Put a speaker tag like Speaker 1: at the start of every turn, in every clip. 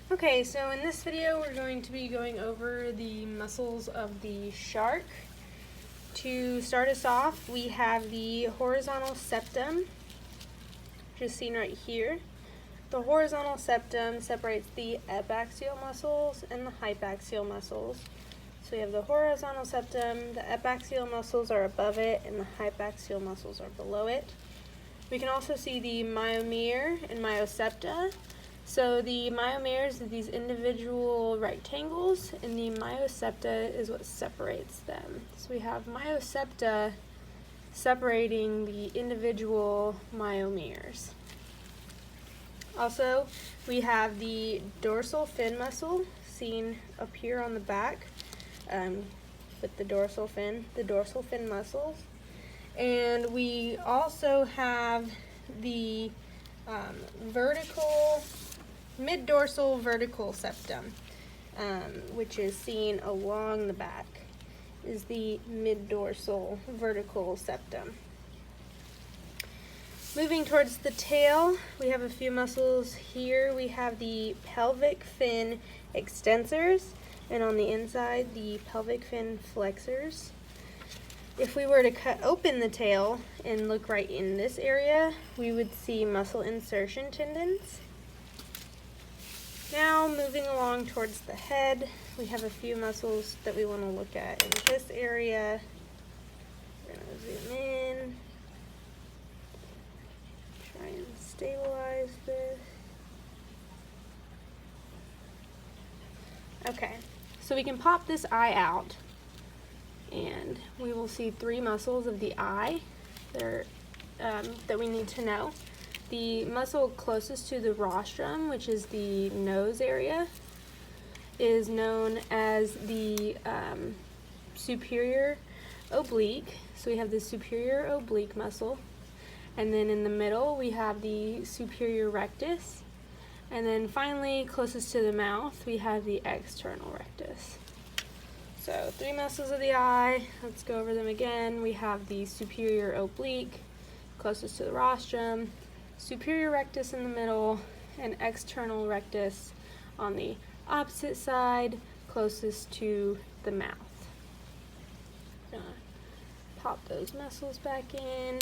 Speaker 1: Okay, so in this video we're going to be going over the muscles of the shark. To start us off, we have the horizontal septum, which is seen right here. The horizontal septum separates the epaxial muscles and the hypaxial muscles. So we have the horizontal septum, the epaxial muscles are above it, and the hypaxial muscles are below it. We can also see the myomere and myosepta. So the myomeres are these individual rectangles, and the myosepta is what separates them. So we have myosepta separating the individual myomeres. Also, we have the dorsal fin muscle seen up here on the back with the dorsal fin muscles. And we also have the mid-dorsal vertical septum, which is seen along the back, is the mid-dorsal vertical septum. Moving towards the tail, we have a few muscles here. We have the pelvic fin extensors, and on the inside, the pelvic fin flexors. If we were to cut open the tail and look right in this area, we would see muscle insertion tendons. Now, moving along towards the head, we have a few muscles that we want to look at in this area. We're going to zoom in, try and stabilize this. Okay, so we can pop this eye out, and we will see three muscles of the eye that we need to know. The muscle closest to the rostrum, which is the nose area, is known as the superior oblique. So we have the superior oblique muscle, and then in the middle we have the superior rectus, and then finally closest to the mouth we have the external rectus. So three muscles of the eye, let's go over them again. We have the superior oblique, closest to the rostrum, superior rectus in the middle, and external rectus on the opposite side, closest to the mouth. Gonna pop those muscles back in.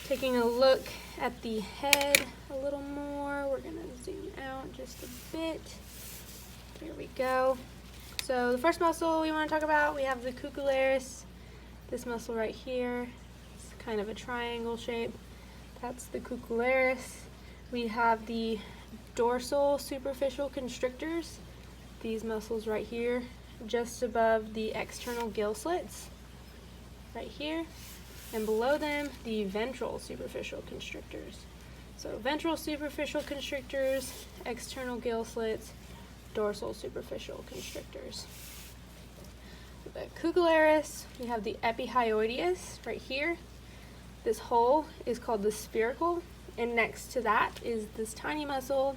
Speaker 1: Taking a look at the head a little more, we're gonna zoom out just a bit. Here we go. So the first muscle we want to talk about, we have the cucullaris. This muscle right here, it's kind of a triangle shape. That's the cucullaris. We have the dorsal superficial constrictors. These muscles right here, just above the external gill slits, right here. And below them, the ventral superficial constrictors. So ventral superficial constrictors, external gill slits, dorsal superficial constrictors. For the cucullaris, we have the epihyoideus right here. This hole is called the spiracle, and next to that is this tiny muscle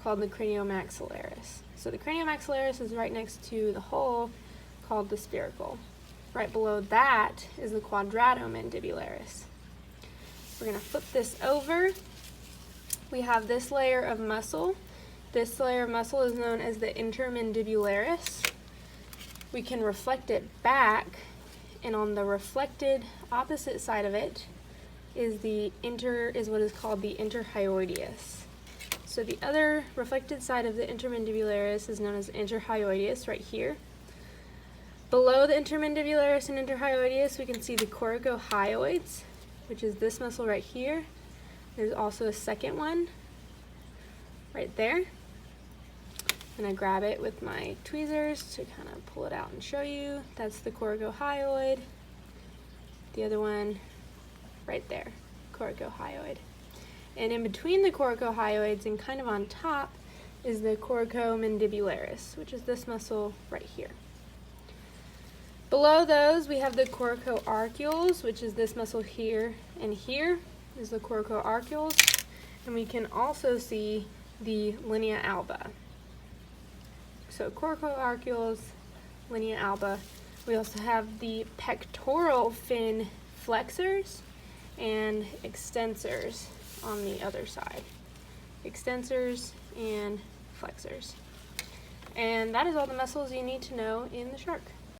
Speaker 1: called the craniomaxillaris. So the craniomaxillaris is right next to the hole called the spiracle. Right below that is the quadridomandibularis. We're going to flip this over. We have this layer of muscle. This layer of muscle is known as the intermandibularis. We can reflect it back, and on the reflected opposite side of it is what is called the interhyoideus. So the other reflected side of the intermandibularis is known as interhyoideus right here. Below the intermandibularis and interhyoideus, we can see the coracohyoids, which is this muscle right here. There's also a second one right there. I'm going to grab it with my tweezers to kind of pull it out and show you. That's the coracohyoid. The other one right there, coracohyoid. And in between the coracohyoids and kind of on top is the coracomandibularis, which is this muscle right here. Below those, we have the coracoarcules, which is this muscle here, and here is the coracoarcules, and we can also see the linea alba. So coracoarcules, linea alba. We also have the pectoral fin flexors and extensors on the other side. Extensors and flexors. And that is all the muscles you need to know in the shark.